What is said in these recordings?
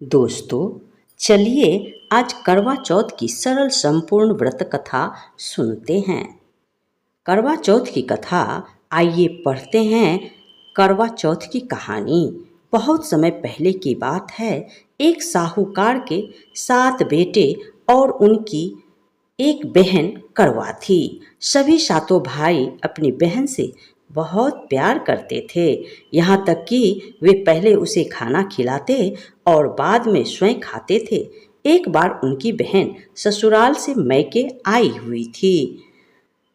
दोस्तों, चलिए आज करवा चौथ की सरल संपूर्ण व्रत कथा सुनते हैं। करवा चौथ की कथा, आइए पढ़ते हैं। करवा चौथ की कहानी बहुत समय पहले की बात है। एक साहूकार के 7 बेटे और उनकी एक बहन करवा थी। सभी सातों भाई अपनी बहन से बहुत प्यार करते थे, यहाँ तक कि वे पहले उसे खाना खिलाते और बाद में स्वयं खाते थे। एक बार उनकी बहन ससुराल से मैके आई हुई थी।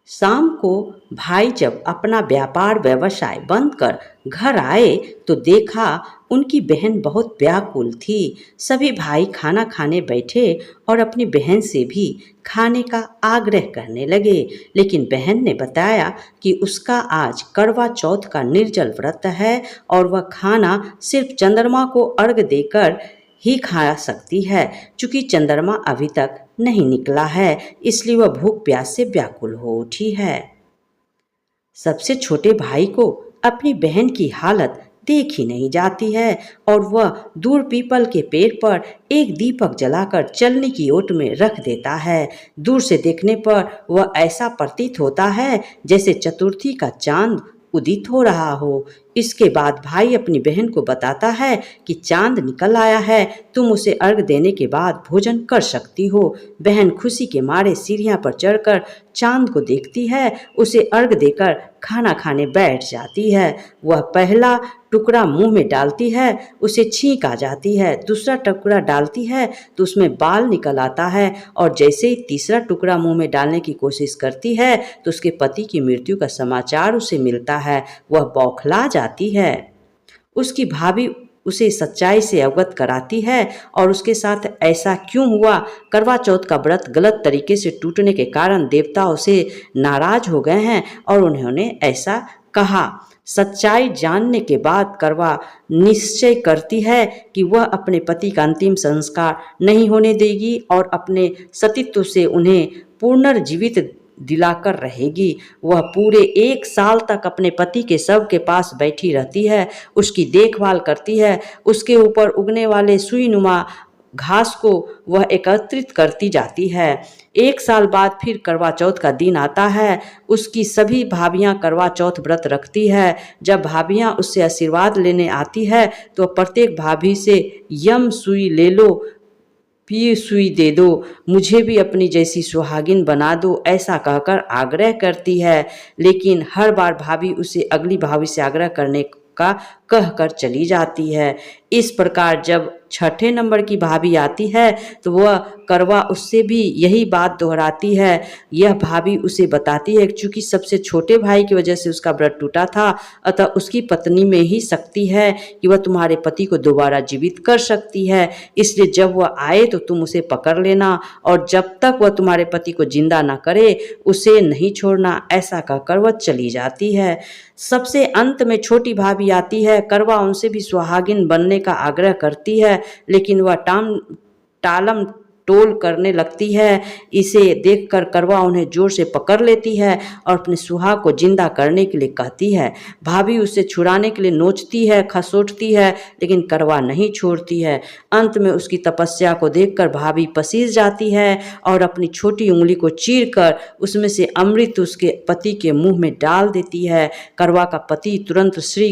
शाम को भाई जब अपना व्यापार व्यवसाय बंद कर घर आए तो देखा उनकी बहन बहुत व्याकुल थी। सभी भाई खाना खाने बैठे और अपनी बहन से भी खाने का आग्रह करने लगे, लेकिन बहन ने बताया कि उसका आज करवा चौथ का निर्जल व्रत है और वह खाना सिर्फ चंद्रमा को अर्घ देकर ही खा सकती है। चूंकि चंद्रमा अभी तक नहीं निकला है, इसलिए वह भूख प्यास से व्याकुल हो उठी है। सबसे छोटे भाई को अपनी बहन की हालत देखी नहीं जाती है और वह दूर पीपल के पेड़ पर एक दीपक जलाकर चलने की ओट में रख देता है। दूर से देखने पर वह ऐसा प्रतीत होता है जैसे चतुर्थी का चांद उदित हो रहा हो। इसके बाद भाई अपनी बहन को बताता है कि चांद निकल आया है, तुम उसे अर्घ देने के बाद भोजन कर सकती हो। बहन खुशी के मारे सीढ़ियां पर चढ़कर चांद को देखती है, उसे अर्घ देकर खाना खाने बैठ जाती है। वह पहला टुकड़ा मुंह में डालती है, उसे छींक आ जाती है। दूसरा टुकड़ा डालती है तो उसमें बाल निकल आता है और जैसे ही तीसरा टुकड़ा मुंह में डालने की कोशिश करती है तो उसके पति की मृत्यु का समाचार उसे मिलता है। वह बौखला जाती है। उसकी भाभी उसे सच्चाई से अवगत कराती है और उसके साथ ऐसा क्यों हुआ, करवा चौथ का व्रत गलत तरीके से टूटने के कारण देवता उसे नाराज हो गए हैं और उन्होंने ऐसा कहा। सच्चाई जानने के बाद करवा निश्चय करती है कि वह अपने पति का अंतिम संस्कार नहीं होने देगी और अपने सतीत्व से उन्हें पुनर्जीवित दिलाकर रहेगी। वह पूरे 1 साल तक अपने पति के शव के पास बैठी रहती है, उसकी देखभाल करती है, उसके ऊपर उगने वाले सुईनुमा घास को वह एकत्रित करती जाती है। 1 साल बाद फिर करवा चौथ का दिन आता है। उसकी सभी भाभियां करवा चौथ व्रत रखती है। जब भाभियां उससे आशीर्वाद लेने आती है तो प्रत्येक भाभी से यम सुई ले लो, पिए सुई दे दो, मुझे भी अपनी जैसी सुहागिन बना दो, ऐसा कहकर आग्रह करती है। लेकिन हर बार भाभी उसे अगली भाभी से आग्रह करने का कहकर चली जाती है। इस प्रकार जब 6ठे नंबर की भाभी आती है तो वह करवा उससे भी यही बात दोहराती है। यह भाभी उसे बताती है कि चूंकि सबसे छोटे भाई की वजह से उसका व्रत टूटा था, अतः उसकी पत्नी में ही शक्ति है कि वह तुम्हारे पति को दोबारा जीवित कर सकती है। इसलिए जब वह आए तो तुम उसे पकड़ लेना और जब तक वह तुम्हारे पति को जिंदा न करे उसे नहीं छोड़ना, ऐसा कहकर वह चली जाती है। सबसे अंत में छोटी भाभी आती है। करवा उनसे भी सुहागिन बनने का आग्रह करती है, लेकिन वह टालम टोल करने लगती है। इसे देखकर करवा उन्हें जोर से पकड़ लेती है और अपने सुहाग को जिंदा करने के लिए कहती है। भाभी उसे छुड़ाने के लिए नोचती है, खसोटती है, लेकिन करवा नहीं छोड़ती है। अंत में उसकी तपस्या को देखकर भाभी पसीज जाती है और अपनी छोटी उंगली को चीरकर उसमें से अमृत उसके पति के मुंह में डाल देती है। करवा का पति तुरंत श्री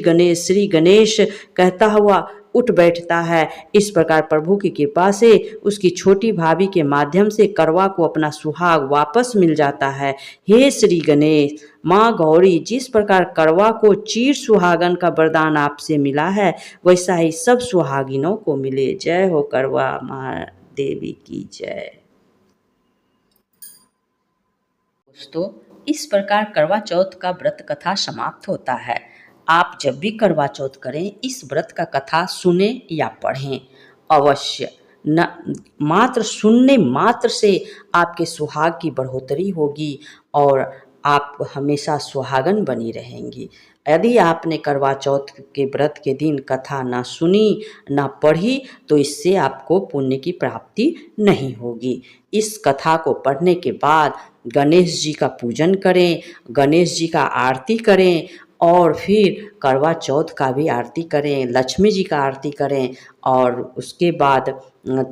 गणेश कहता हुआ उठ बैठता है। इस प्रकार प्रभु की कृपा से उसकी छोटी भाभी के माध्यम से करवा को अपना सुहाग वापस मिल जाता है। हे श्री गणेश, माँ गौरी, जिस प्रकार करवा को चीर सुहागन का वरदान आपसे मिला है वैसा ही सब सुहागिनों को मिले। जय हो करवा माँ देवी की जय। दोस्तों, इस प्रकार करवा चौथ का व्रत कथा समाप्त होता है। आप जब भी करवा चौथ करें इस व्रत का कथा सुने या पढ़ें अवश्य। न मात्र सुनने मात्र से आपके सुहाग की बढ़ोतरी होगी और आप हमेशा सुहागन बनी रहेंगी। यदि आपने करवा चौथ के व्रत के दिन कथा ना सुनी ना पढ़ी तो इससे आपको पुण्य की प्राप्ति नहीं होगी। इस कथा को पढ़ने के बाद गणेश जी का पूजन करें, गणेश जी का आरती करें और फिर करवा चौथ का भी आरती करें, लक्ष्मी जी का आरती करें और उसके बाद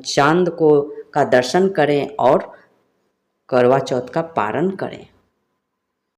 चाँद को का दर्शन करें और करवा चौथ का पारण करें।